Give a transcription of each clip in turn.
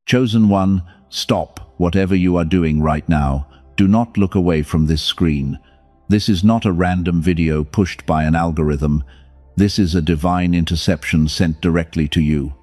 Chosen One, stop whatever you are doing right now. Do not look away from this screen. This is not a random video pushed by an algorithm. This is a divine interception sent directly to you.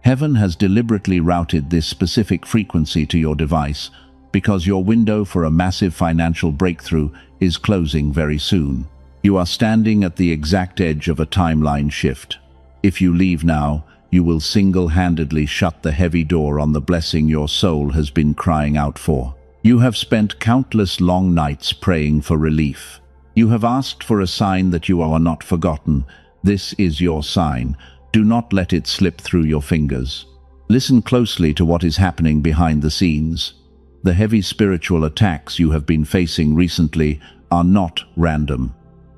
Heaven has deliberately routed this specific frequency to your device because your window for a massive financial breakthrough is closing very soon. You are standing at the exact edge of a timeline shift. If you leave now, you will single-handedly shut the heavy door on the blessing your soul has been crying out for. You have spent countless long nights praying for relief. You have asked for a sign that you are not forgotten. This is your sign. Do not let it slip through your fingers. Listen closely to what is happening behind the scenes. The heavy spiritual attacks you have been facing recently are not random.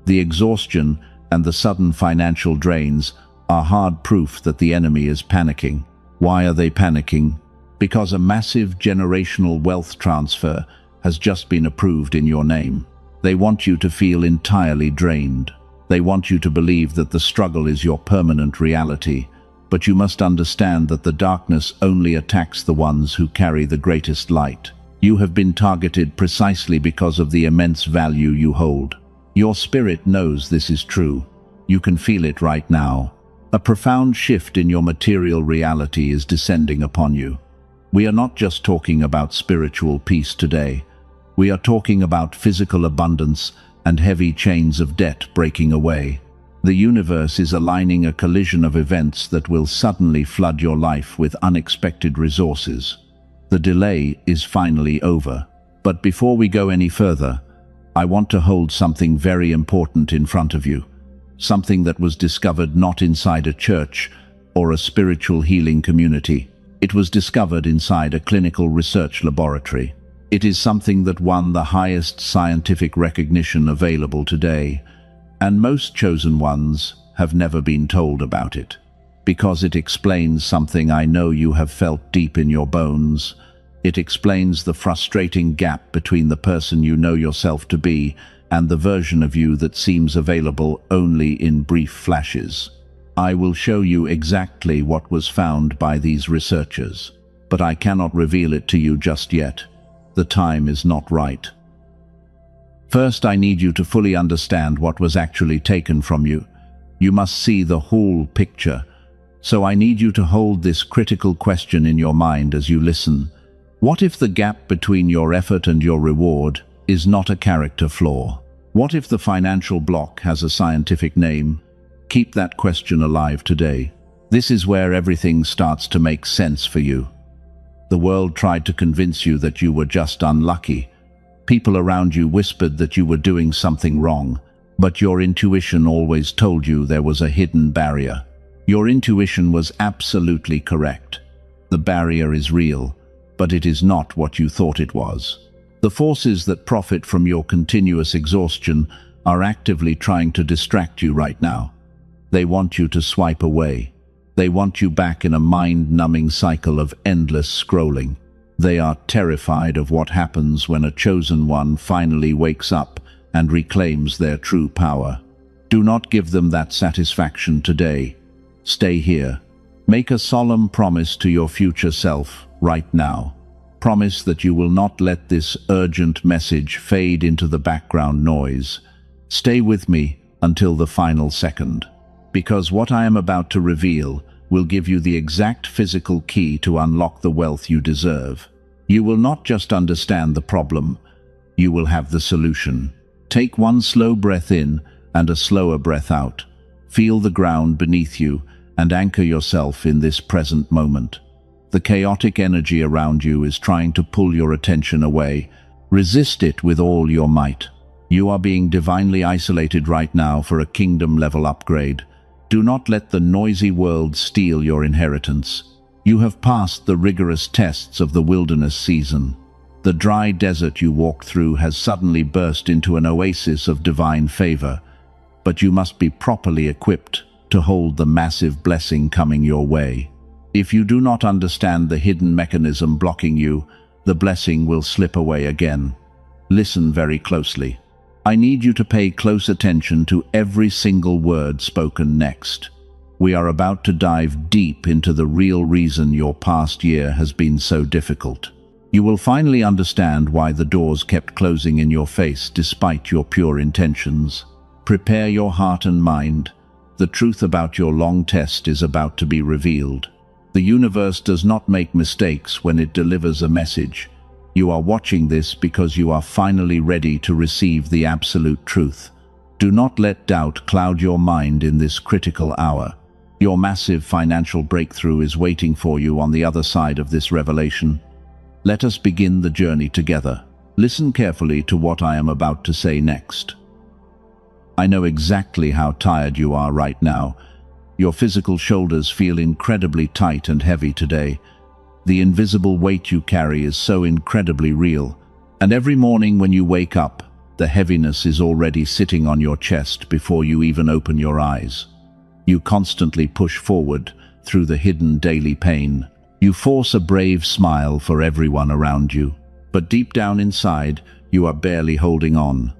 The exhaustion and the sudden financial drains are hard proof that the enemy is panicking. Why are they panicking? Because a massive generational wealth transfer has just been approved in your name. They want you to feel entirely drained. They want you to believe that the struggle is your permanent reality. But you must understand that the darkness only attacks the ones who carry the greatest light. You have been targeted precisely because of the immense value you hold. Your spirit knows this is true. You can feel it right now. A profound shift in your material reality is descending upon you. We are not just talking about spiritual peace today. We are talking about physical abundance and heavy chains of debt breaking away. The universe is aligning a collision of events that will suddenly flood your life with unexpected resources. The delay is finally over. But before we go any further, I want to hold something very important in front of you. Something that was discovered not inside a church or a spiritual healing community. It was discovered inside a clinical research laboratory. It is something that won the highest scientific recognition available today, and most chosen ones have never been told about it. Because it explains something I know you have felt deep in your bones. It explains the frustrating gap between the person you know yourself to be and the version of you that seems available only in brief flashes. I will show you exactly what was found by these researchers, but I cannot reveal it to you just yet. The time is not right. First, I need you to fully understand what was actually taken from you. You must see the whole picture. So I need you to hold this critical question in your mind as you listen. What if the gap between your effort and your reward is not a character flaw? What if the financial block has a scientific name? Keep that question alive today. This is where everything starts to make sense for you. The world tried to convince you that you were just unlucky. People around you whispered that you were doing something wrong, but your intuition always told you there was a hidden barrier. Your intuition was absolutely correct. The barrier is real, but it is not what you thought it was. The forces that profit from your continuous exhaustion are actively trying to distract you right now. They want you to swipe away. They want you back in a mind-numbing cycle of endless scrolling. They are terrified of what happens when a chosen one finally wakes up and reclaims their true power. Do not give them that satisfaction today. Stay here. Make a solemn promise to your future self right now. Promise that you will not let this urgent message fade into the background noise. Stay with me until the final second, because what I am about to reveal will give you the exact physical key to unlock the wealth you deserve. You will not just understand the problem, you will have the solution. Take one slow breath in and a slower breath out. Feel the ground beneath you and anchor yourself in this present moment. The chaotic energy around you is trying to pull your attention away. Resist it with all your might. You are being divinely isolated right now for a kingdom-level upgrade. Do not let the noisy world steal your inheritance. You have passed the rigorous tests of the wilderness season. The dry desert you walked through has suddenly burst into an oasis of divine favor, but you must be properly equipped to hold the massive blessing coming your way. If you do not understand the hidden mechanism blocking you, the blessing will slip away again. Listen very closely. I need you to pay close attention to every single word spoken next. We are about to dive deep into the real reason your past year has been so difficult. You will finally understand why the doors kept closing in your face despite your pure intentions. Prepare your heart and mind. The truth about your long test is about to be revealed. The universe does not make mistakes when it delivers a message. You are watching this because you are finally ready to receive the absolute truth. Do not let doubt cloud your mind in this critical hour. Your massive financial breakthrough is waiting for you on the other side of this revelation. Let us begin the journey together. Listen carefully to what I am about to say next. I know exactly how tired you are right now. Your physical shoulders feel incredibly tight and heavy today. The invisible weight you carry is so incredibly real. And every morning when you wake up, the heaviness is already sitting on your chest before you even open your eyes. You constantly push forward through the hidden daily pain. You force a brave smile for everyone around you, but deep down inside, you are barely holding on.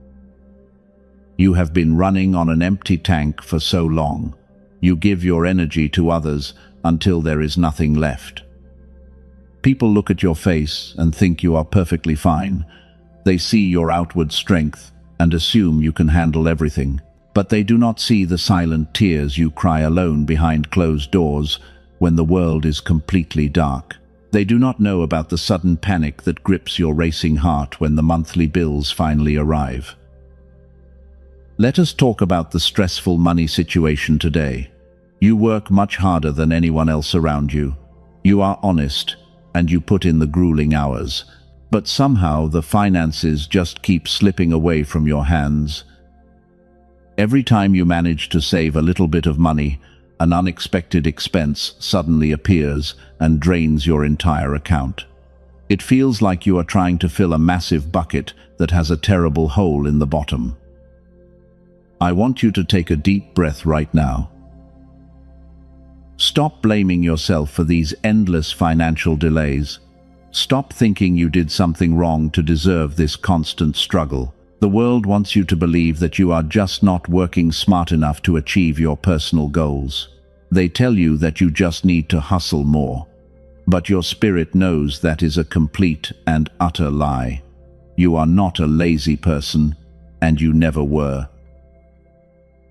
You have been running on an empty tank for so long. You give your energy to others until there is nothing left. People look at your face and think you are perfectly fine. They see your outward strength and assume you can handle everything. But they do not see the silent tears you cry alone behind closed doors when the world is completely dark. They do not know about the sudden panic that grips your racing heart when the monthly bills finally arrive. Let us talk about the stressful money situation today. You work much harder than anyone else around you. You are honest, and you put in the grueling hours. But somehow the finances just keep slipping away from your hands. Every time you manage to save a little bit of money, an unexpected expense suddenly appears and drains your entire account. It feels like you are trying to fill a massive bucket that has a terrible hole in the bottom. I want you to take a deep breath right now. Stop blaming yourself for these endless financial delays. Stop thinking you did something wrong to deserve this constant struggle. The world wants you to believe that you are just not working smart enough to achieve your personal goals. They tell you that you just need to hustle more. But your spirit knows that is a complete and utter lie. You are not a lazy person, and you never were.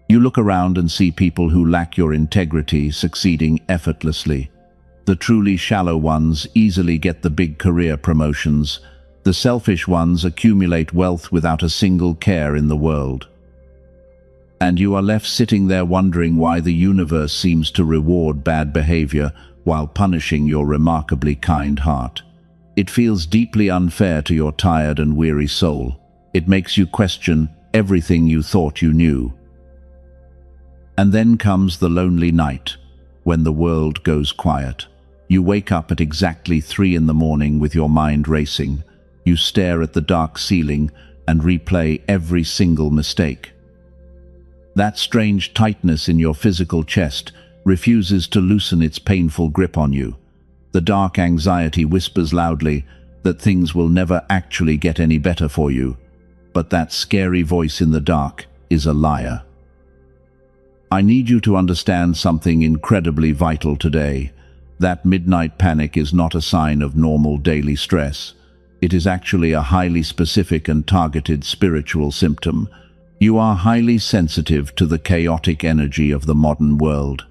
You look around and see people who lack your integrity succeeding effortlessly. The truly shallow ones easily get the big career promotions. The selfish ones accumulate wealth without a single care in the world. And you are left sitting there wondering why the universe seems to reward bad behavior while punishing your remarkably kind heart. It feels deeply unfair to your tired and weary soul. It makes you question everything you thought you knew. And then comes the lonely night, when the world goes quiet. You wake up at exactly 3 in the morning with your mind racing. You stare at the dark ceiling and replay every single mistake. That strange tightness in your physical chest refuses to loosen its painful grip on you. The dark anxiety whispers loudly that things will never actually get any better for you. But that scary voice in the dark is a liar. I need you to understand something incredibly vital today. That midnight panic is not a sign of normal daily stress. It is actually a highly specific and targeted spiritual symptom. You are highly sensitive to the chaotic energy of the modern world.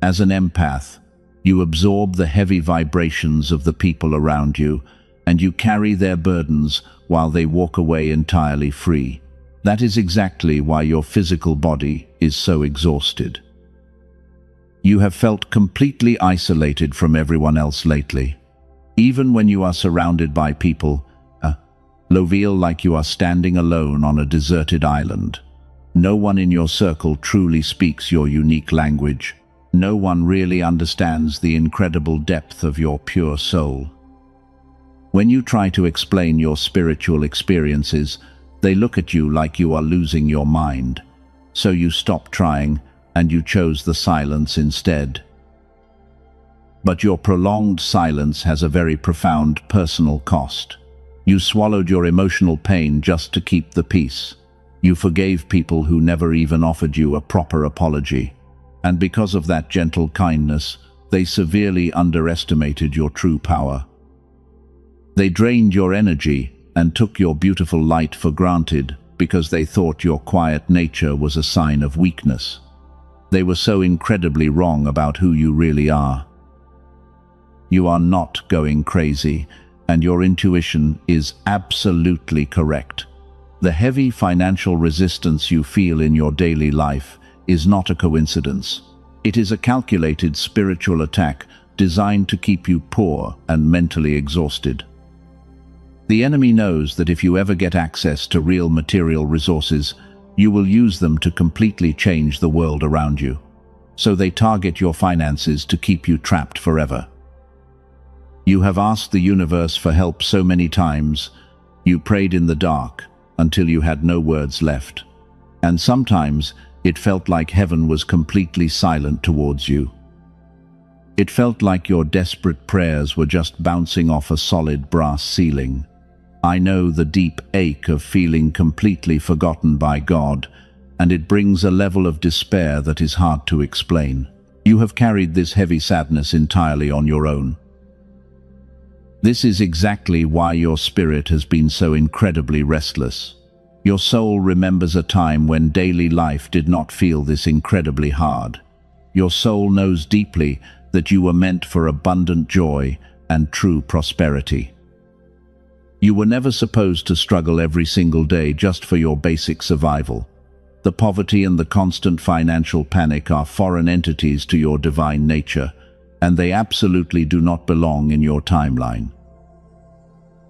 As an empath, you absorb the heavy vibrations of the people around you, and you carry their burdens while they walk away entirely free. That is exactly why your physical body is so exhausted. You have felt completely isolated from everyone else lately. Even when you are surrounded by people, feel like you are standing alone on a deserted island. No one in your circle truly speaks your unique language. No one really understands the incredible depth of your pure soul. When you try to explain your spiritual experiences, they look at you like you are losing your mind. So you stop trying, and you chose the silence instead. But your prolonged silence has a very profound personal cost. You swallowed your emotional pain just to keep the peace. You forgave people who never even offered you a proper apology. And because of that gentle kindness, they severely underestimated your true power. They drained your energy and took your beautiful light for granted because they thought your quiet nature was a sign of weakness. They were so incredibly wrong about who you really are. You are not going crazy, and your intuition is absolutely correct. The heavy financial resistance you feel in your daily life is not a coincidence. It is a calculated spiritual attack designed to keep you poor and mentally exhausted. The enemy knows that if you ever get access to real material resources, you will use them to completely change the world around you. So they target your finances to keep you trapped forever. You have asked the universe for help so many times, you prayed in the dark until you had no words left. And sometimes it felt like heaven was completely silent towards you. It felt like your desperate prayers were just bouncing off a solid brass ceiling. I know the deep ache of feeling completely forgotten by God, and it brings a level of despair that is hard to explain. You have carried this heavy sadness entirely on your own. This is exactly why your spirit has been so incredibly restless. Your soul remembers a time when daily life did not feel this incredibly hard. Your soul knows deeply that you were meant for abundant joy and true prosperity. You were never supposed to struggle every single day just for your basic survival. The poverty and the constant financial panic are foreign entities to your divine nature, and they absolutely do not belong in your timeline.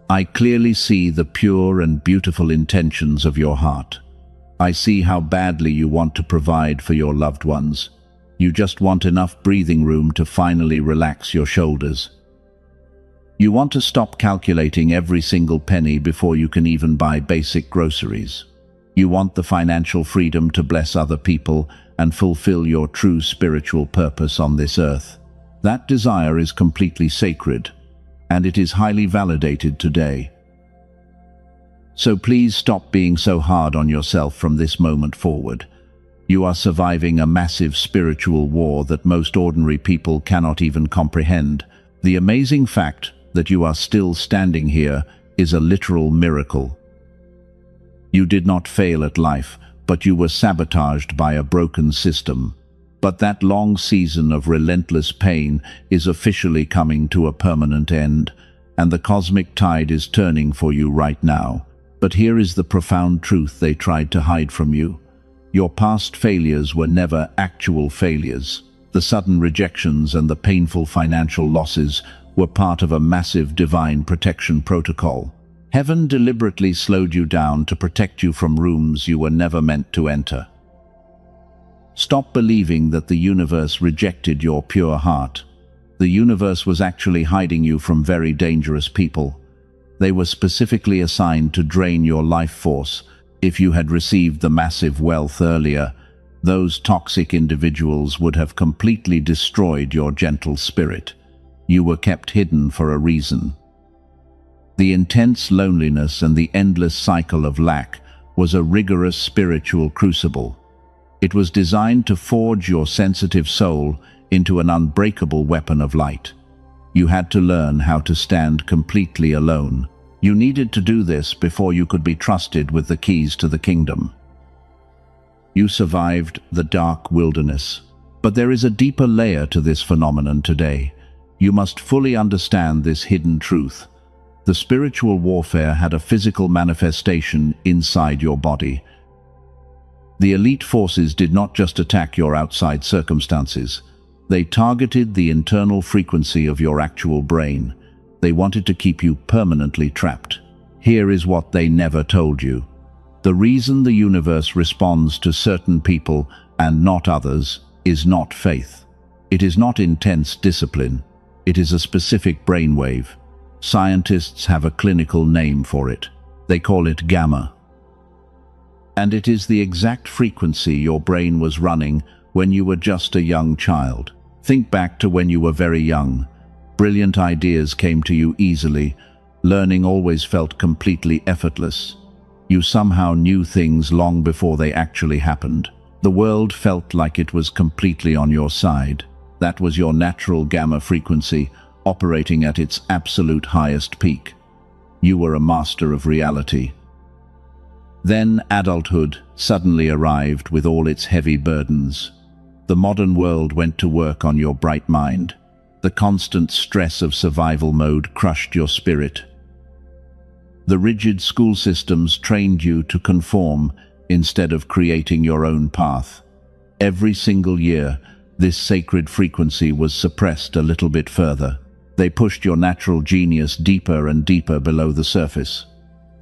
I clearly see the pure and beautiful intentions of your heart. I see how badly you want to provide for your loved ones. You just want enough breathing room to finally relax your shoulders. You want to stop calculating every single penny before you can even buy basic groceries. You want the financial freedom to bless other people and fulfill your true spiritual purpose on this earth. That desire is completely sacred, and it is highly validated today. So please stop being so hard on yourself from this moment forward. You are surviving a massive spiritual war that most ordinary people cannot even comprehend. The amazing fact that you are still standing here is a literal miracle. You did not fail at life, but you were sabotaged by a broken system. But that long season of relentless pain is officially coming to a permanent end, and the cosmic tide is turning for you right now. But here is the profound truth they tried to hide from you. Your past failures were never actual failures. The sudden rejections and the painful financial losses were part of a massive divine protection protocol. Heaven deliberately slowed you down to protect you from rooms you were never meant to enter. Stop believing that the universe rejected your pure heart. The universe was actually hiding you from very dangerous people. They were specifically assigned to drain your life force. If you had received the massive wealth earlier, those toxic individuals would have completely destroyed your gentle spirit. You were kept hidden for a reason. The intense loneliness and the endless cycle of lack was a rigorous spiritual crucible. It was designed to forge your sensitive soul into an unbreakable weapon of light. You had to learn how to stand completely alone. You needed to do this before you could be trusted with the keys to the kingdom. You survived the dark wilderness. But there is a deeper layer to this phenomenon today. You must fully understand this hidden truth. The spiritual warfare had a physical manifestation inside your body. The elite forces did not just attack your outside circumstances. They targeted the internal frequency of your actual brain. They wanted to keep you permanently trapped. Here is what they never told you. The reason the universe responds to certain people and not others is not faith. It is not intense discipline. It is a specific brainwave. Scientists have a clinical name for it. They call it gamma. And it is the exact frequency your brain was running when you were just a young child. Think back to when you were very young. Brilliant ideas came to you easily. Learning always felt completely effortless. You somehow knew things long before they actually happened. The world felt like it was completely on your side. That was your natural gamma frequency, operating at its absolute highest peak. You were a master of reality. Then adulthood suddenly arrived with all its heavy burdens. The modern world went to work on your bright mind. The constant stress of survival mode crushed your spirit. The rigid school systems trained you to conform instead of creating your own path. Every single year, this sacred frequency was suppressed a little bit further. They pushed your natural genius deeper and deeper below the surface,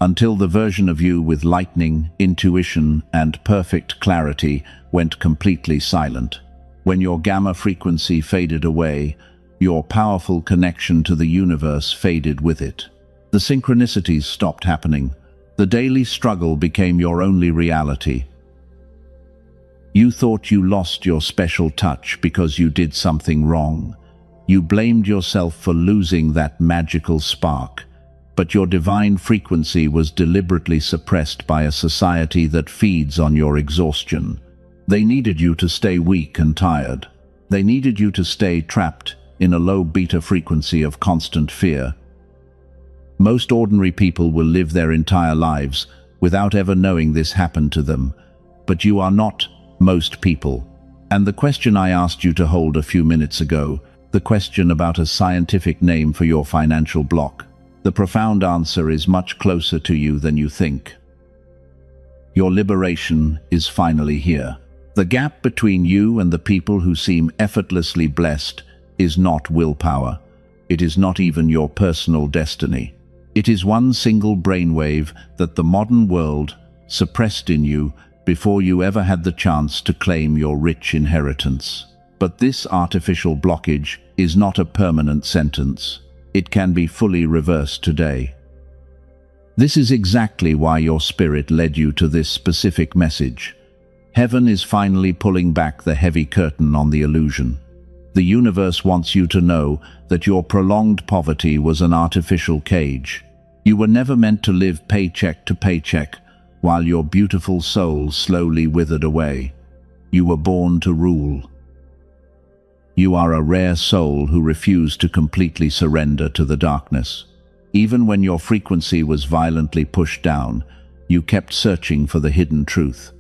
until the version of you with lightning, intuition, and perfect clarity went completely silent. When your gamma frequency faded away, your powerful connection to the universe faded with it. The synchronicities stopped happening. The daily struggle became your only reality. You thought you lost your special touch because you did something wrong. You blamed yourself for losing that magical spark, but your divine frequency was deliberately suppressed by a society that feeds on your exhaustion. They needed you to stay weak and tired. They needed you to stay trapped in a low beta frequency of constant fear. Most ordinary people will live their entire lives without ever knowing this happened to them, but you are not most people. And the question I asked you to hold a few minutes ago, the question about a scientific name for your financial block, the profound answer is much closer to you than you think. Your liberation is finally here. The gap between you and the people who seem effortlessly blessed is not willpower. It is not even your personal destiny. It is one single brainwave that the modern world suppressed in you before you ever had the chance to claim your rich inheritance. But this artificial blockage is not a permanent sentence. It can be fully reversed today. This is exactly why your spirit led you to this specific message. Heaven is finally pulling back the heavy curtain on the illusion. The universe wants you to know that your prolonged poverty was an artificial cage. You were never meant to live paycheck to paycheck while your beautiful soul slowly withered away. You were born to rule. You are a rare soul who refused to completely surrender to the darkness. Even when your frequency was violently pushed down, you kept searching for the hidden truth.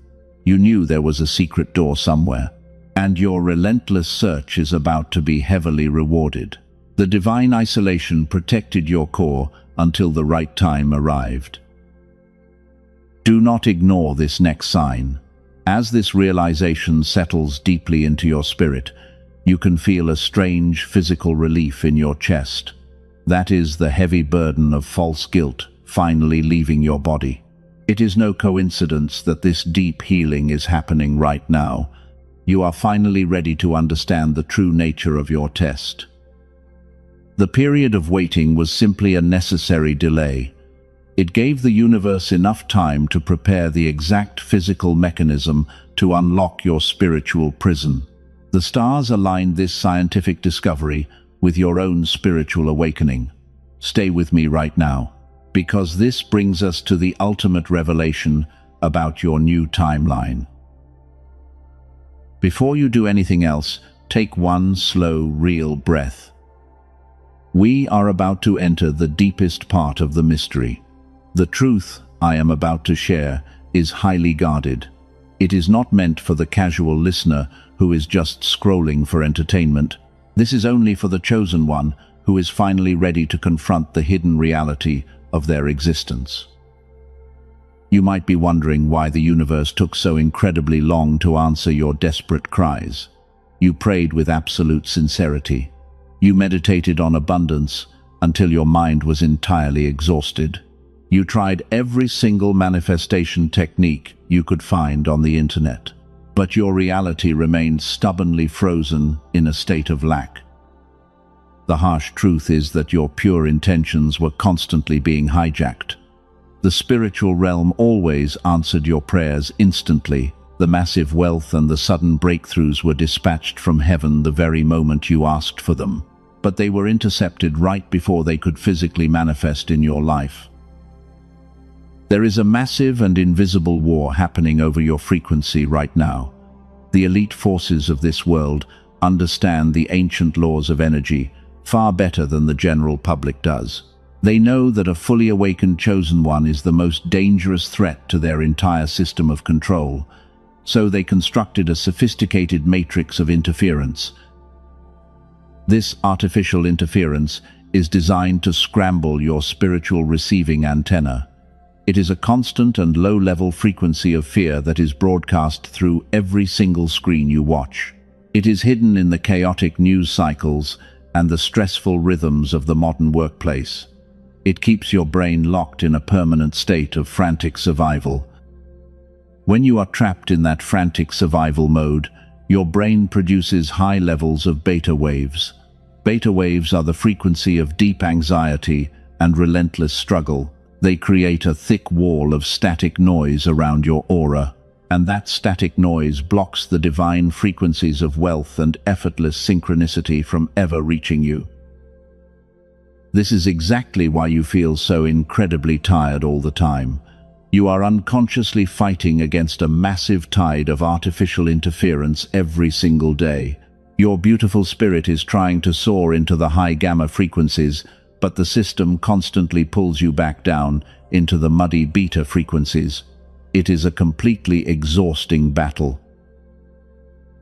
You knew there was a secret door somewhere, and your relentless search is about to be heavily rewarded. The divine isolation protected your core until the right time arrived. Do not ignore this next sign. As this realization settles deeply into your spirit, you can feel a strange physical relief in your chest. That is the heavy burden of false guilt finally leaving your body. It is no coincidence that this deep healing is happening right now. You are finally ready to understand the true nature of your test. The period of waiting was simply a necessary delay. It gave the universe enough time to prepare the exact physical mechanism to unlock your spiritual prison. The stars aligned this scientific discovery with your own spiritual awakening. Stay with me right now, because this brings us to the ultimate revelation about your new timeline. Before you do anything else, take one slow, real breath. We are about to enter the deepest part of the mystery. The truth I am about to share is highly guarded. It is not meant for the casual listener who is just scrolling for entertainment. This is only for the chosen one who is finally ready to confront the hidden reality of their existence. You might be wondering why the universe took so incredibly long to answer your desperate cries. You prayed with absolute sincerity. You meditated on abundance until your mind was entirely exhausted. You tried every single manifestation technique you could find on the internet, but your reality remained stubbornly frozen in a state of lack. The harsh truth is that your pure intentions were constantly being hijacked. The spiritual realm always answered your prayers instantly. The massive wealth and the sudden breakthroughs were dispatched from heaven the very moment you asked for them, but they were intercepted right before they could physically manifest in your life. There is a massive and invisible war happening over your frequency right now. The elite forces of this world understand the ancient laws of energy far better than the general public does. They know that a fully awakened chosen one is the most dangerous threat to their entire system of control, so they constructed a sophisticated matrix of interference. This artificial interference is designed to scramble your spiritual receiving antenna. It is a constant and low-level frequency of fear that is broadcast through every single screen you watch. It is hidden in the chaotic news cycles and the stressful rhythms of the modern workplace. It keeps your brain locked in a permanent state of frantic survival. When you are trapped in that frantic survival mode, your brain produces high levels of beta waves. Beta waves are the frequency of deep anxiety and relentless struggle. They create a thick wall of static noise around your aura, and that static noise blocks the divine frequencies of wealth and effortless synchronicity from ever reaching you. This is exactly why you feel so incredibly tired all the time. You are unconsciously fighting against a massive tide of artificial interference every single day. Your beautiful spirit is trying to soar into the high gamma frequencies, but the system constantly pulls you back down into the muddy beta frequencies. It is a completely exhausting battle.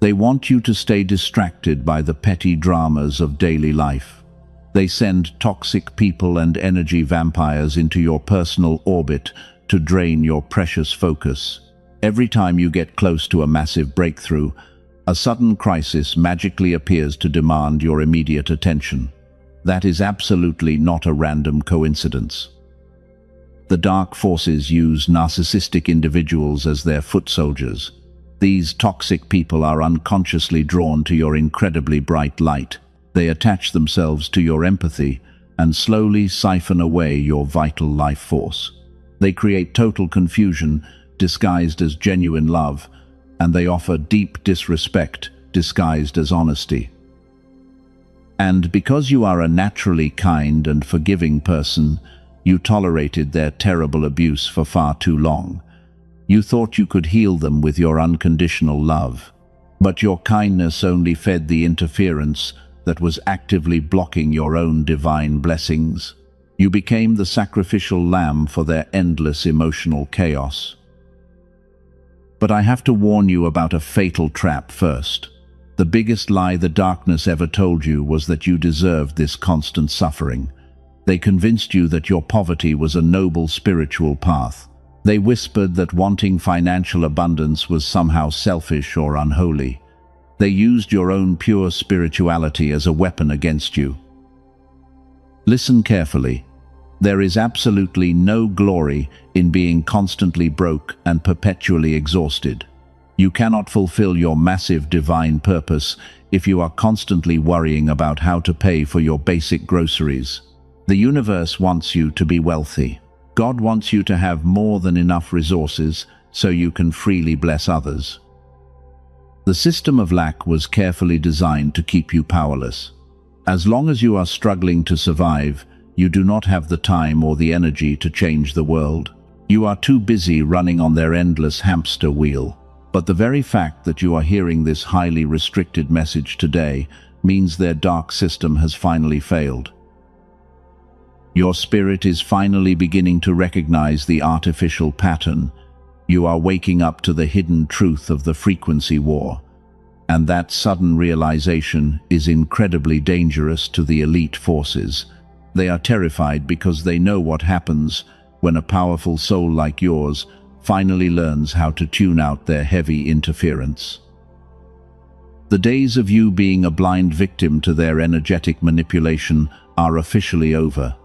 They want you to stay distracted by the petty dramas of daily life. They send toxic people and energy vampires into your personal orbit to drain your precious focus. Every time you get close to a massive breakthrough, a sudden crisis magically appears to demand your immediate attention. That is absolutely not a random coincidence. The dark forces use narcissistic individuals as their foot soldiers. These toxic people are unconsciously drawn to your incredibly bright light. They attach themselves to your empathy and slowly siphon away your vital life force. They create total confusion disguised as genuine love, and they offer deep disrespect disguised as honesty. And because you are a naturally kind and forgiving person, you tolerated their terrible abuse for far too long. You thought you could heal them with your unconditional love, but your kindness only fed the interference that was actively blocking your own divine blessings. You became the sacrificial lamb for their endless emotional chaos. But I have to warn you about a fatal trap first. The biggest lie the darkness ever told you was that you deserved this constant suffering. They convinced you that your poverty was a noble spiritual path. They whispered that wanting financial abundance was somehow selfish or unholy. They used your own pure spirituality as a weapon against you. Listen carefully. There is absolutely no glory in being constantly broke and perpetually exhausted. You cannot fulfill your massive divine purpose if you are constantly worrying about how to pay for your basic groceries. The universe wants you to be wealthy. God wants you to have more than enough resources so you can freely bless others. The system of lack was carefully designed to keep you powerless. As long as you are struggling to survive, you do not have the time or the energy to change the world. You are too busy running on their endless hamster wheel. But the very fact that you are hearing this highly restricted message today means their dark system has finally failed. Your spirit is finally beginning to recognize the artificial pattern. You are waking up to the hidden truth of the frequency war. And that sudden realization is incredibly dangerous to the elite forces. They are terrified because they know what happens when a powerful soul like yours finally learns how to tune out their heavy interference. The days of you being a blind victim to their energetic manipulation are officially over.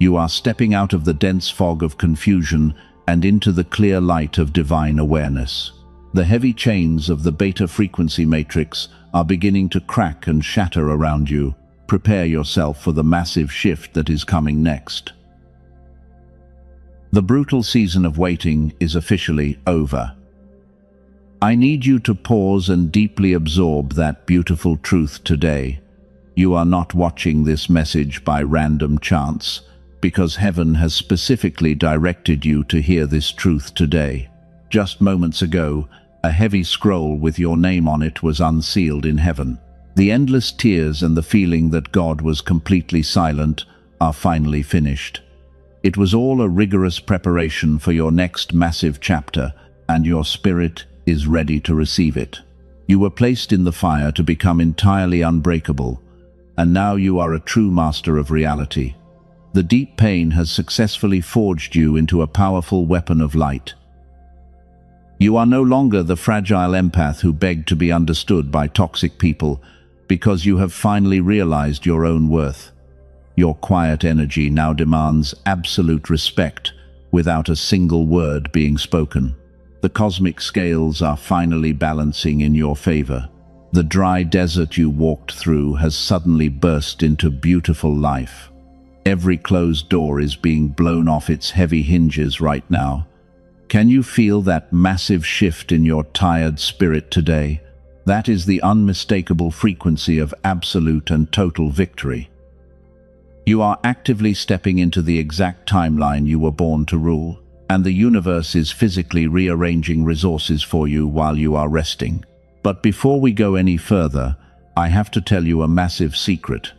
You are stepping out of the dense fog of confusion and into the clear light of divine awareness. The heavy chains of the beta frequency matrix are beginning to crack and shatter around you. Prepare yourself for the massive shift that is coming next. The brutal season of waiting is officially over. I need you to pause and deeply absorb that beautiful truth today. You are not watching this message by random chance, because heaven has specifically directed you to hear this truth today. Just moments ago, A heavy scroll with your name on it was unsealed in heaven. The endless tears and the feeling that God was completely silent are finally finished. It was all a rigorous preparation for your next massive chapter, and your spirit is ready to receive it. You were placed in the fire to become entirely unbreakable, and now you are a true master of reality. The deep pain has successfully forged you into a powerful weapon of light. You are no longer the fragile empath who begged to be understood by toxic people, because you have finally realized your own worth. Your quiet energy now demands absolute respect without a single word being spoken. The cosmic scales are finally balancing in your favor. The dry desert you walked through has suddenly burst into beautiful life. Every closed door is being blown off its heavy hinges right now. Can you feel that massive shift in your tired spirit today? That is the unmistakable frequency of absolute and total victory. You are actively stepping into the exact timeline you were born to rule, and the universe is physically rearranging resources for you while you are resting. But before we go any further, I have to tell you a massive secret.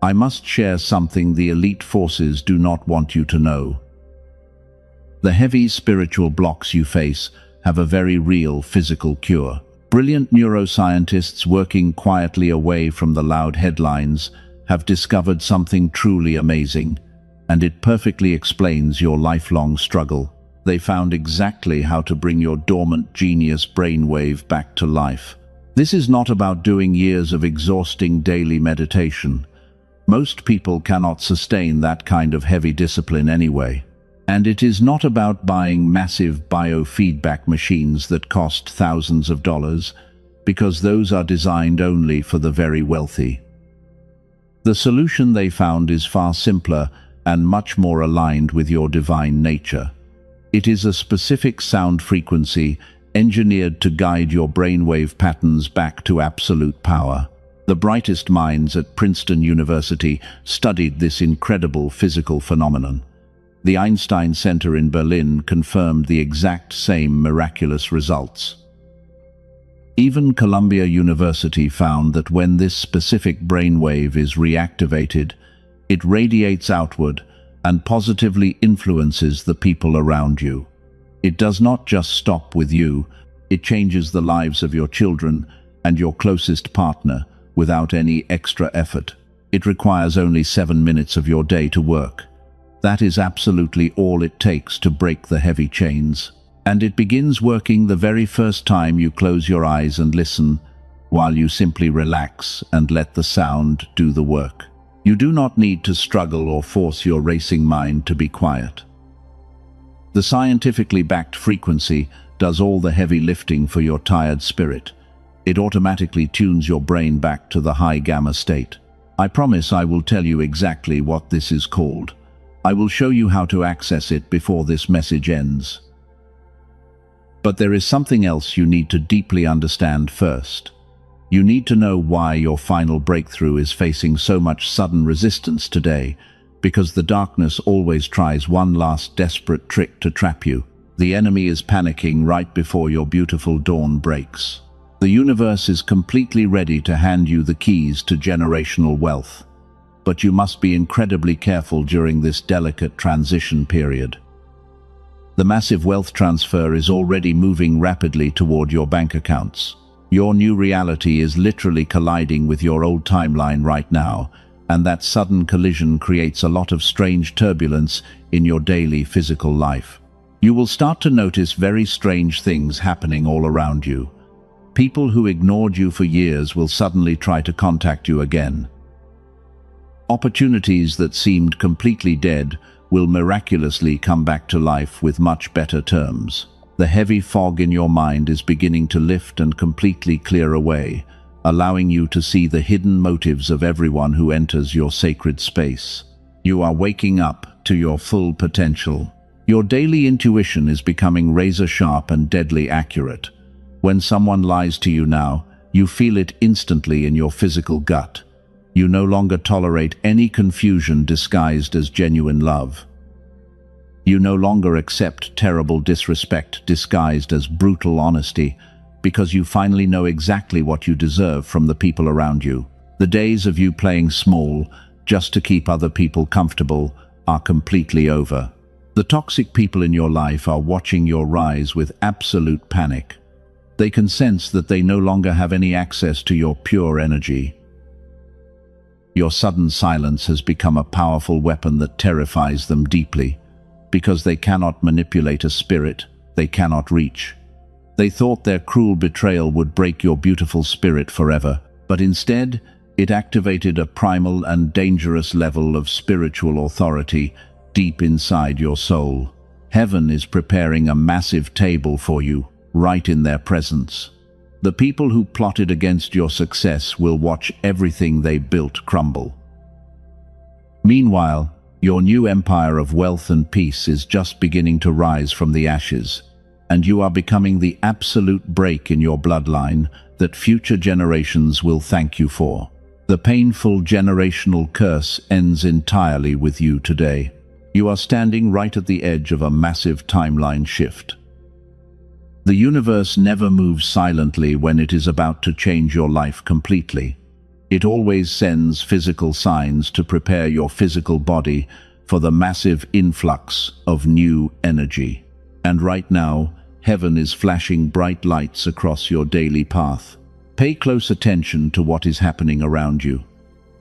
I must share something the elite forces do not want you to know. The heavy spiritual blocks you face have a very real physical cure. Brilliant neuroscientists working quietly away from the loud headlines have discovered something truly amazing, and it perfectly explains your lifelong struggle. They found exactly how to bring your dormant genius brainwave back to life. This is not about doing years of exhausting daily meditation. Most people cannot sustain that kind of heavy discipline anyway. And it is not about buying massive biofeedback machines that cost thousands of dollars, because those are designed only for the very wealthy. The solution they found is far simpler and much more aligned with your divine nature. It is a specific sound frequency engineered to guide your brainwave patterns back to absolute power. The brightest minds at Princeton University studied this incredible physical phenomenon. The Einstein Center in Berlin confirmed the exact same miraculous results. Even Columbia University found that when this specific brainwave is reactivated, it radiates outward and positively influences the people around you. It does not just stop with you, it changes the lives of your children and your closest partner without any extra effort. It requires only 7 minutes of your day to work. That is absolutely all it takes to break the heavy chains. And it begins working the very first time you close your eyes and listen, while you simply relax and let the sound do the work. You do not need to struggle or force your racing mind to be quiet. The scientifically backed frequency does all the heavy lifting for your tired spirit. It automatically tunes your brain back to the high gamma state. I promise I will tell you exactly what this is called. I will show you how to access it before this message ends. But there is something else you need to deeply understand first. You need to know why your final breakthrough is facing so much sudden resistance today, because the darkness always tries one last desperate trick to trap you. The enemy is panicking right before your beautiful dawn breaks. The universe is completely ready to hand you the keys to generational wealth. But you must be incredibly careful during this delicate transition period. The massive wealth transfer is already moving rapidly toward your bank accounts. Your new reality is literally colliding with your old timeline right now, and that sudden collision creates a lot of strange turbulence in your daily physical life. You will start to notice very strange things happening all around you. People who ignored you for years will suddenly try to contact you again. Opportunities that seemed completely dead will miraculously come back to life with much better terms. The heavy fog in your mind is beginning to lift and completely clear away, allowing you to see the hidden motives of everyone who enters your sacred space. You are waking up to your full potential. Your daily intuition is becoming razor-sharp and deadly accurate. When someone lies to you now, you feel it instantly in your physical gut. You no longer tolerate any confusion disguised as genuine love. You no longer accept terrible disrespect disguised as brutal honesty, because you finally know exactly what you deserve from the people around you. The days of you playing small, just to keep other people comfortable, are completely over. The toxic people in your life are watching your rise with absolute panic. They can sense that they no longer have any access to your pure energy. Your sudden silence has become a powerful weapon that terrifies them deeply, because they cannot manipulate a spirit they cannot reach. They thought their cruel betrayal would break your beautiful spirit forever, but instead, it activated a primal and dangerous level of spiritual authority deep inside your soul. Heaven is preparing a massive table for you, right in their presence. The people who plotted against your success will watch everything they built crumble. Meanwhile, your new empire of wealth and peace is just beginning to rise from the ashes, and you are becoming the absolute break in your bloodline that future generations will thank you for. The painful generational curse ends entirely with you today. You are standing right at the edge of a massive timeline shift. The universe never moves silently when it is about to change your life completely. It always sends physical signs to prepare your physical body for the massive influx of new energy. And right now, heaven is flashing bright lights across your daily path. Pay close attention to what is happening around you.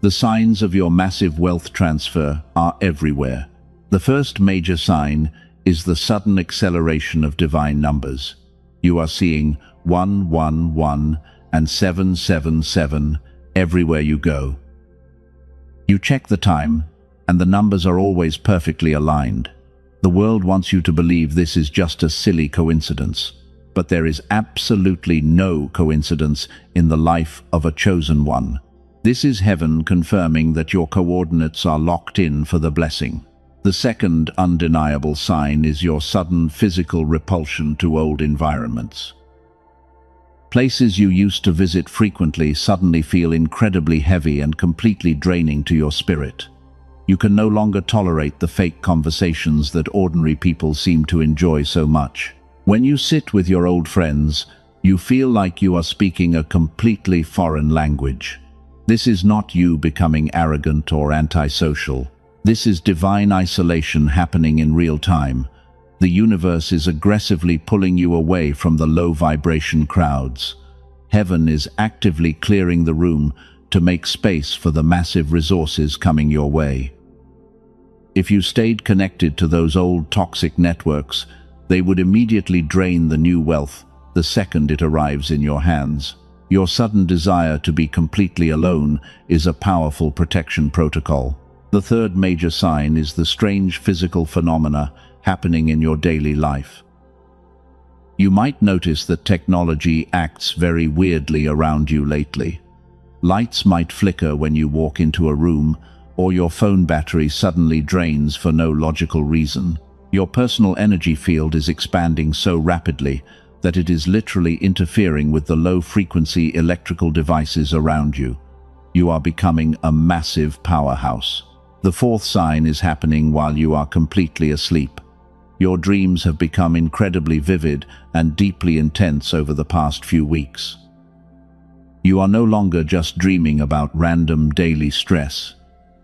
The signs of your massive wealth transfer are everywhere. The first major sign is the sudden acceleration of divine numbers. You are seeing 111 and 777 everywhere you go. You check the time, and the numbers are always perfectly aligned. The world wants you to believe this is just a silly coincidence, but there is absolutely no coincidence in the life of a chosen one. This is heaven confirming that your coordinates are locked in for the blessing. The second undeniable sign is your sudden physical repulsion to old environments. Places you used to visit frequently suddenly feel incredibly heavy and completely draining to your spirit. You can no longer tolerate the fake conversations that ordinary people seem to enjoy so much. When you sit with your old friends, you feel like you are speaking a completely foreign language. This is not you becoming arrogant or antisocial. This is divine isolation happening in real time. The universe is aggressively pulling you away from the low-vibration crowds. Heaven is actively clearing the room to make space for the massive resources coming your way. If you stayed connected to those old toxic networks, they would immediately drain the new wealth the second it arrives in your hands. Your sudden desire to be completely alone is a powerful protection protocol. The third major sign is the strange physical phenomena happening in your daily life. You might notice that technology acts very weirdly around you lately. Lights might flicker when you walk into a room, or your phone battery suddenly drains for no logical reason. Your personal energy field is expanding so rapidly that it is literally interfering with the low-frequency electrical devices around you. You are becoming a massive powerhouse. The fourth sign is happening while you are completely asleep. Your dreams have become incredibly vivid and deeply intense over the past few weeks. You are no longer just dreaming about random daily stress.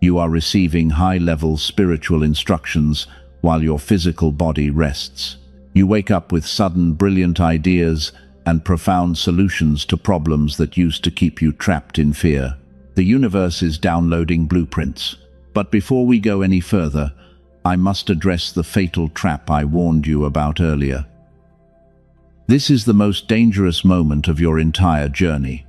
You are receiving high-level spiritual instructions while your physical body rests. You wake up with sudden brilliant ideas and profound solutions to problems that used to keep you trapped in fear. The universe is downloading blueprints. But before we go any further, I must address the fatal trap I warned you about earlier. This is the most dangerous moment of your entire journey.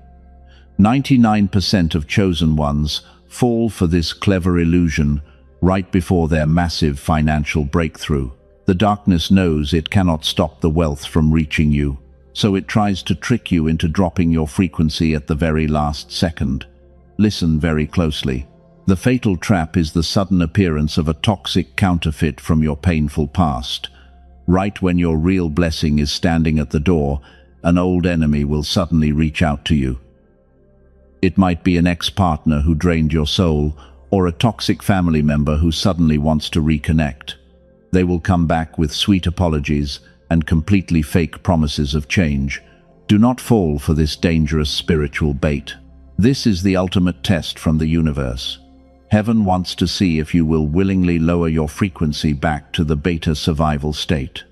99% of chosen ones fall for this clever illusion right before their massive financial breakthrough. The darkness knows it cannot stop the wealth from reaching you, so it tries to trick you into dropping your frequency at the very last second. Listen very closely. The fatal trap is the sudden appearance of a toxic counterfeit from your painful past. Right when your real blessing is standing at the door, an old enemy will suddenly reach out to you. It might be an ex-partner who drained your soul, or a toxic family member who suddenly wants to reconnect. They will come back with sweet apologies and completely fake promises of change, Do not fall for this dangerous spiritual bait. This is the ultimate test from the universe. Heaven wants to see if you will willingly lower your frequency back to the beta survival state.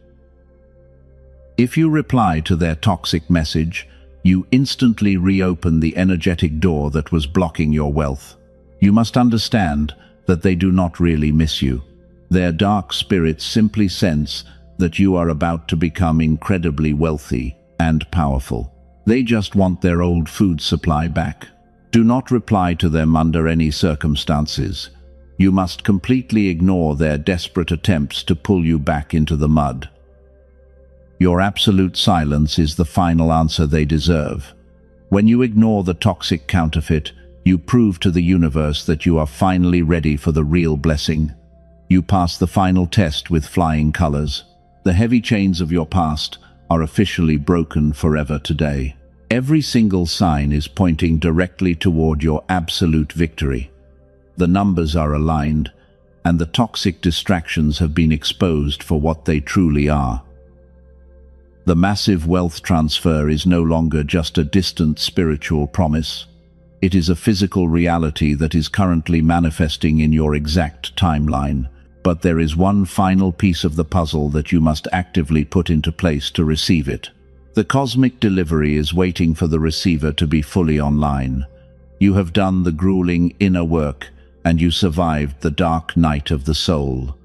If you reply to their toxic message, you instantly reopen the energetic door that was blocking your wealth. You must understand that they do not really miss you. Their dark spirits simply sense that you are about to become incredibly wealthy and powerful. They just want their old food supply back. Do not reply to them under any circumstances. You must completely ignore their desperate attempts to pull you back into the mud. Your absolute silence is the final answer they deserve. When you ignore the toxic counterfeit, you prove to the universe that you are finally ready for the real blessing. You pass the final test with flying colors. The heavy chains of your past are officially broken forever today. Every single sign is pointing directly toward your absolute victory. The numbers are aligned, and the toxic distractions have been exposed for what they truly are. The massive wealth transfer is no longer just a distant spiritual promise. It is a physical reality that is currently manifesting in your exact timeline. But there is one final piece of the puzzle that you must actively put into place to receive it. The cosmic delivery is waiting for the receiver to be fully online. You have done the grueling inner work, and you survived the dark night of the soul.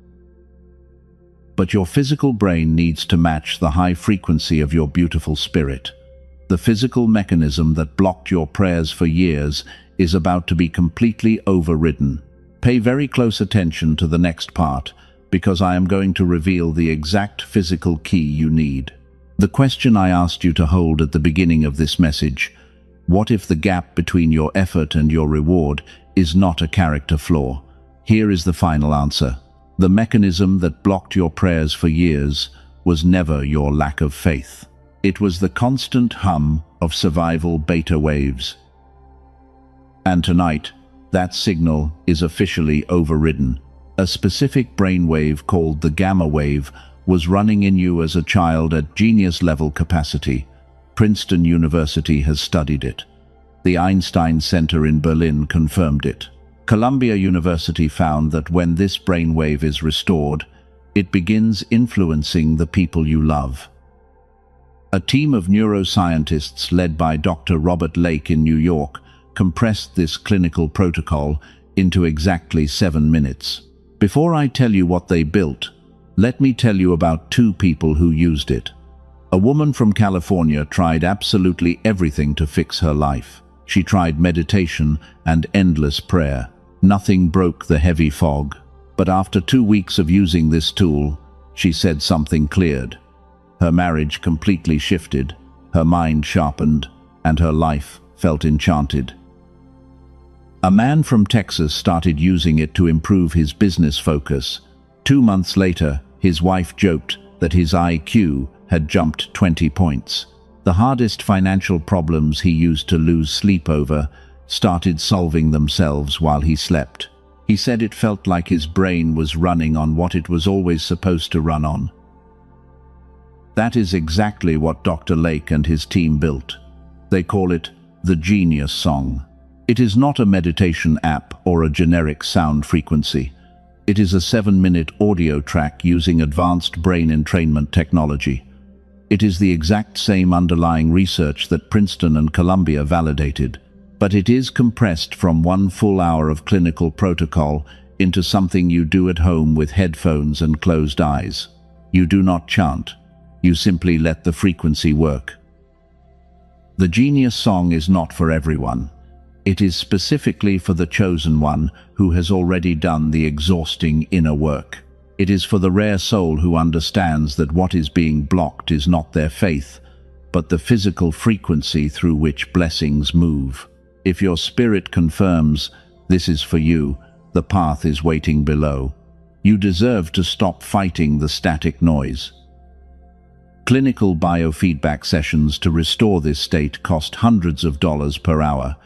But your physical brain needs to match the high frequency of your beautiful spirit. The physical mechanism that blocked your prayers for years is about to be completely overridden. Pay very close attention to the next part, because I am going to reveal the exact physical key you need. The question I asked you to hold at the beginning of this message, what if the gap between your effort and your reward is not a character flaw? Here is the final answer. The mechanism that blocked your prayers for years was never your lack of faith. It was the constant hum of survival beta waves. And tonight, that signal is officially overridden. A specific brainwave called the gamma wave was running in you as a child at genius-level capacity. Princeton University has studied it. The Einstein Center in Berlin confirmed it. Columbia University found that when this brainwave is restored, it begins influencing the people you love. A team of neuroscientists led by Dr. Robert Lake in New York compressed this clinical protocol into exactly 7 minutes. Before I tell you what they built, let me tell you about 2 people who used it. A woman from California tried absolutely everything to fix her life. She tried meditation and endless prayer. Nothing broke the heavy fog. But after 2 weeks of using this tool, she said something cleared. Her marriage completely shifted, her mind sharpened, and her life felt enchanted. A man from Texas started using it to improve his business focus. 2 months later, his wife joked that his IQ had jumped 20 points. The hardest financial problems he used to lose sleep over started solving themselves while he slept. He said it felt like his brain was running on what it was always supposed to run on. That is exactly what Dr. Lake and his team built. They call it the Genius Song. It is not a meditation app or a generic sound frequency. It is a 7-minute audio track using advanced brain entrainment technology. It is the exact same underlying research that Princeton and Columbia validated, but it is compressed from 1 full hour of clinical protocol into something you do at home with headphones and closed eyes. You do not chant. You simply let the frequency work. The Genius Song is not for everyone. It is specifically for the chosen one who has already done the exhausting inner work. It is for the rare soul who understands that what is being blocked is not their faith, but the physical frequency through which blessings move. If your spirit confirms this is for you, the path is waiting below. You deserve to stop fighting the static noise. Clinical biofeedback sessions to restore this state cost hundreds of dollars per hour.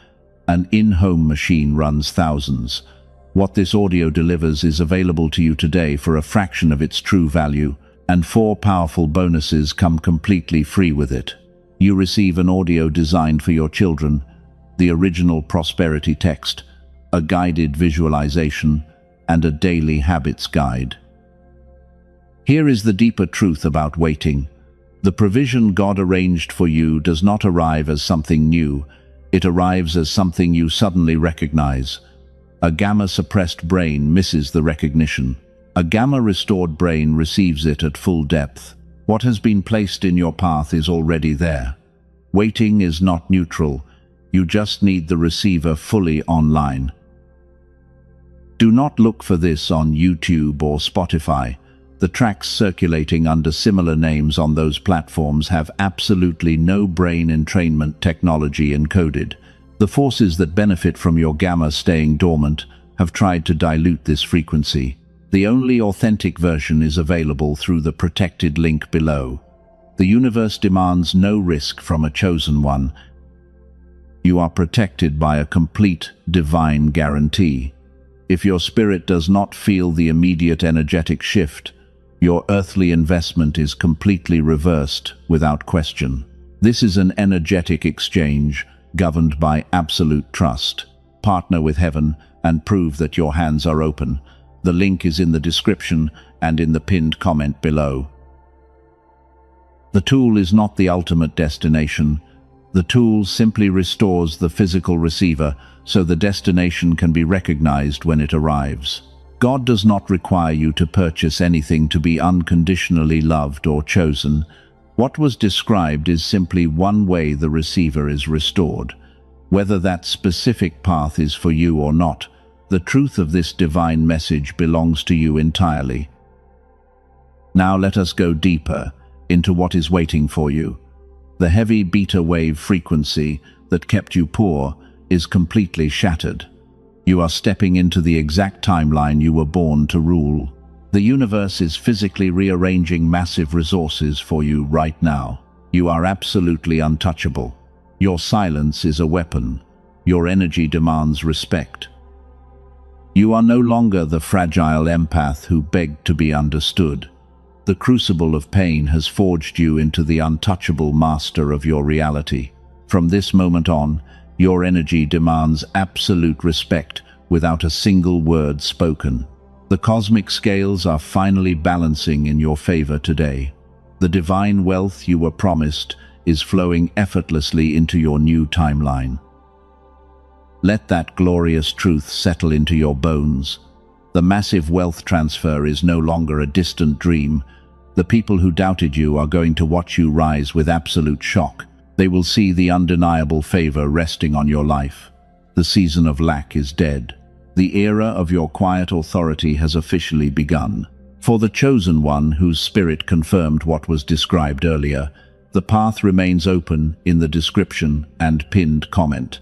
An in-home machine runs thousands. What this audio delivers is available to you today for a fraction of its true value, and 4 powerful bonuses come completely free with it. You receive an audio designed for your children, the original prosperity text, a guided visualization, and a daily habits guide. Here is the deeper truth about waiting. The provision God arranged for you does not arrive as something new. It arrives as something you suddenly recognize. A gamma-suppressed brain misses the recognition. A gamma-restored brain receives it at full depth. What has been placed in your path is already there. Waiting is not neutral. You just need the receiver fully online. Do not look for this on YouTube or Spotify. The tracks circulating under similar names on those platforms have absolutely no brain entrainment technology encoded. The forces that benefit from your gamma staying dormant have tried to dilute this frequency. The only authentic version is available through the protected link below. The universe demands no risk from a chosen one. You are protected by a complete divine guarantee. If your spirit does not feel the immediate energetic shift, your earthly investment is completely reversed without question. This is an energetic exchange governed by absolute trust. Partner with heaven and prove that your hands are open. The link is in the description and in the pinned comment below. The tool is not the ultimate destination. The tool simply restores the physical receiver so the destination can be recognized when it arrives. God does not require you to purchase anything to be unconditionally loved or chosen. What was described is simply one way the receiver is restored. Whether that specific path is for you or not, the truth of this divine message belongs to you entirely. Now let us go deeper into what is waiting for you. The heavy beta wave frequency that kept you poor is completely shattered. You are stepping into the exact timeline you were born to rule. The universe is physically rearranging massive resources for you right now. You are absolutely untouchable. Your silence is a weapon. Your energy demands respect. You are no longer the fragile empath who begged to be understood. The crucible of pain has forged you into the untouchable master of your reality. From this moment on, your energy demands absolute respect without a single word spoken. The cosmic scales are finally balancing in your favor today. The divine wealth you were promised is flowing effortlessly into your new timeline. Let that glorious truth settle into your bones. The massive wealth transfer is no longer a distant dream. The people who doubted you are going to watch you rise with absolute shock. They will see the undeniable favor resting on your life. The season of lack is dead. The era of your quiet authority has officially begun. For the chosen one whose spirit confirmed what was described earlier, the path remains open in the description and pinned comment.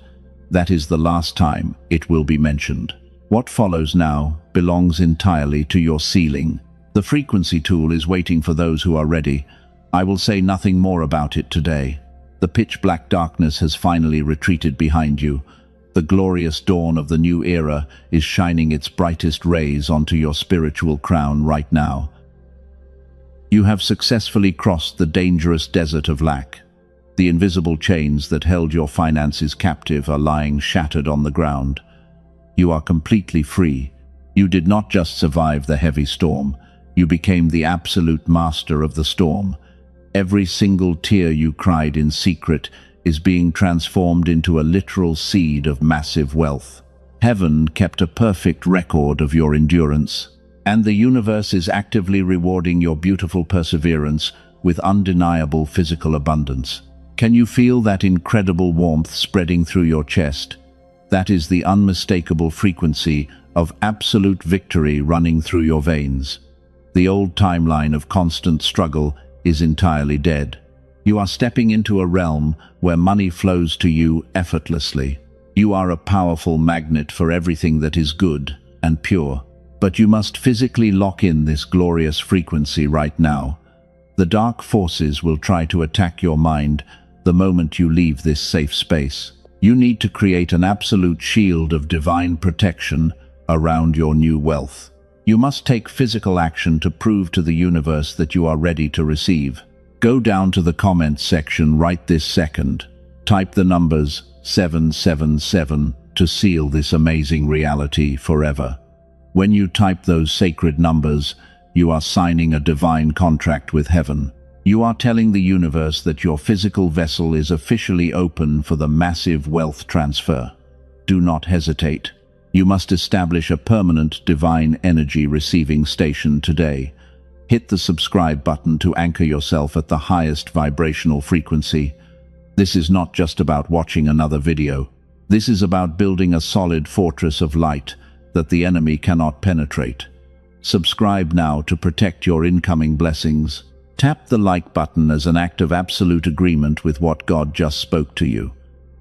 That is the last time it will be mentioned. What follows now belongs entirely to your ceiling. The frequency tool is waiting for those who are ready. I will say nothing more about it today. The pitch-black darkness has finally retreated behind you. The glorious dawn of the new era is shining its brightest rays onto your spiritual crown right now. You have successfully crossed the dangerous desert of lack. The invisible chains that held your finances captive are lying shattered on the ground. You are completely free. You did not just survive the heavy storm. You became the absolute master of the storm. Every single tear you cried in secret is being transformed into a literal seed of massive wealth. Heaven kept a perfect record of your endurance, and the universe is actively rewarding your beautiful perseverance with undeniable physical abundance. Can you feel that incredible warmth spreading through your chest? That is the unmistakable frequency of absolute victory running through your veins. The old timeline of constant struggle is entirely dead. You are stepping into a realm where money flows to you effortlessly. You are a powerful magnet for everything that is good and pure. But you must physically lock in this glorious frequency right now. The dark forces will try to attack your mind the moment you leave this safe space. You need to create an absolute shield of divine protection around your new wealth. You must take physical action to prove to the universe that you are ready to receive. Go down to the comments section right this second. Type the numbers 777 to seal this amazing reality forever. When you type those sacred numbers, you are signing a divine contract with heaven. You are telling the universe that your physical vessel is officially open for the massive wealth transfer. Do not hesitate. You must establish a permanent divine energy receiving station today. Hit the subscribe button to anchor yourself at the highest vibrational frequency. This is not just about watching another video. This is about building a solid fortress of light that the enemy cannot penetrate. Subscribe now to protect your incoming blessings. Tap the like button as an act of absolute agreement with what God just spoke to you.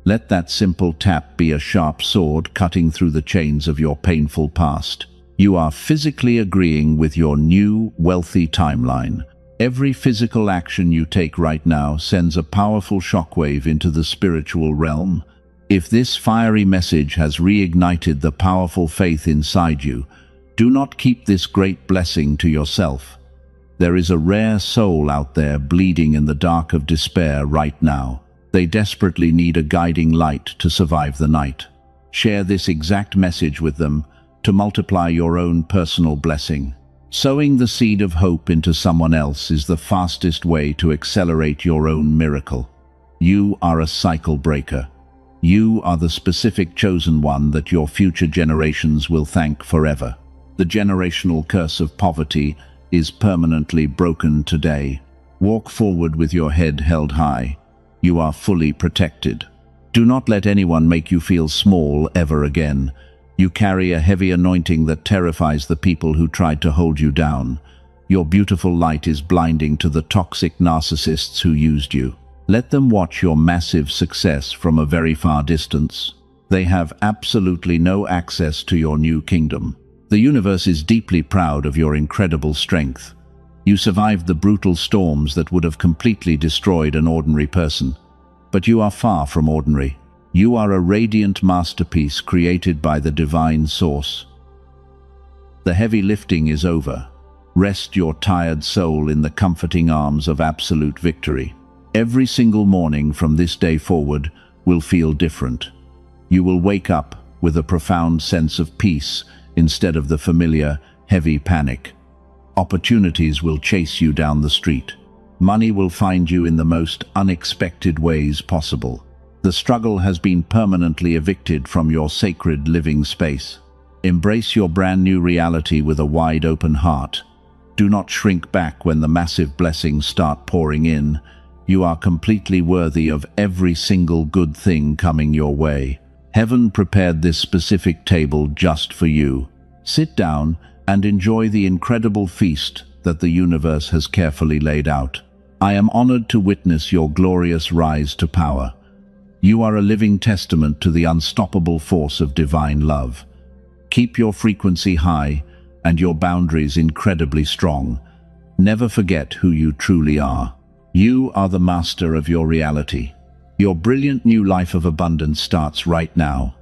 Let that simple tap be a sharp sword cutting through the chains of your painful past. You are physically agreeing with your new, wealthy timeline. Every physical action you take right now sends a powerful shockwave into the spiritual realm. If this fiery message has reignited the powerful faith inside you, do not keep this great blessing to yourself. There is a rare soul out there bleeding in the dark of despair right now. They desperately need a guiding light to survive the night. Share this exact message with them to multiply your own personal blessing. Sowing the seed of hope into someone else is the fastest way to accelerate your own miracle. You are a cycle breaker. You are the specific chosen one that your future generations will thank forever. The generational curse of poverty is permanently broken today. Walk forward with your head held high. You are fully protected. Do not let anyone make you feel small ever again. You carry a heavy anointing that terrifies the people who tried to hold you down. Your beautiful light is blinding to the toxic narcissists who used you. Let them watch your massive success from a very far distance. They have absolutely no access to your new kingdom. The universe is deeply proud of your incredible strength. You survived the brutal storms that would have completely destroyed an ordinary person. But you are far from ordinary. You are a radiant masterpiece created by the divine source. The heavy lifting is over. Rest your tired soul in the comforting arms of absolute victory. Every single morning from this day forward will feel different. You will wake up with a profound sense of peace instead of the familiar, heavy panic. Opportunities will chase you down the street. Money will find you in the most unexpected ways possible. The struggle has been permanently evicted from your sacred living space. Embrace your brand new reality with a wide open heart. Do not shrink back when the massive blessings start pouring in. You are completely worthy of every single good thing coming your way. Heaven prepared this specific table just for you. Sit down and enjoy the incredible feast that the universe has carefully laid out. I am honored to witness your glorious rise to power. You are a living testament to the unstoppable force of divine love. Keep your frequency high and your boundaries incredibly strong. Never forget who you truly are. You are the master of your reality. Your brilliant new life of abundance starts right now.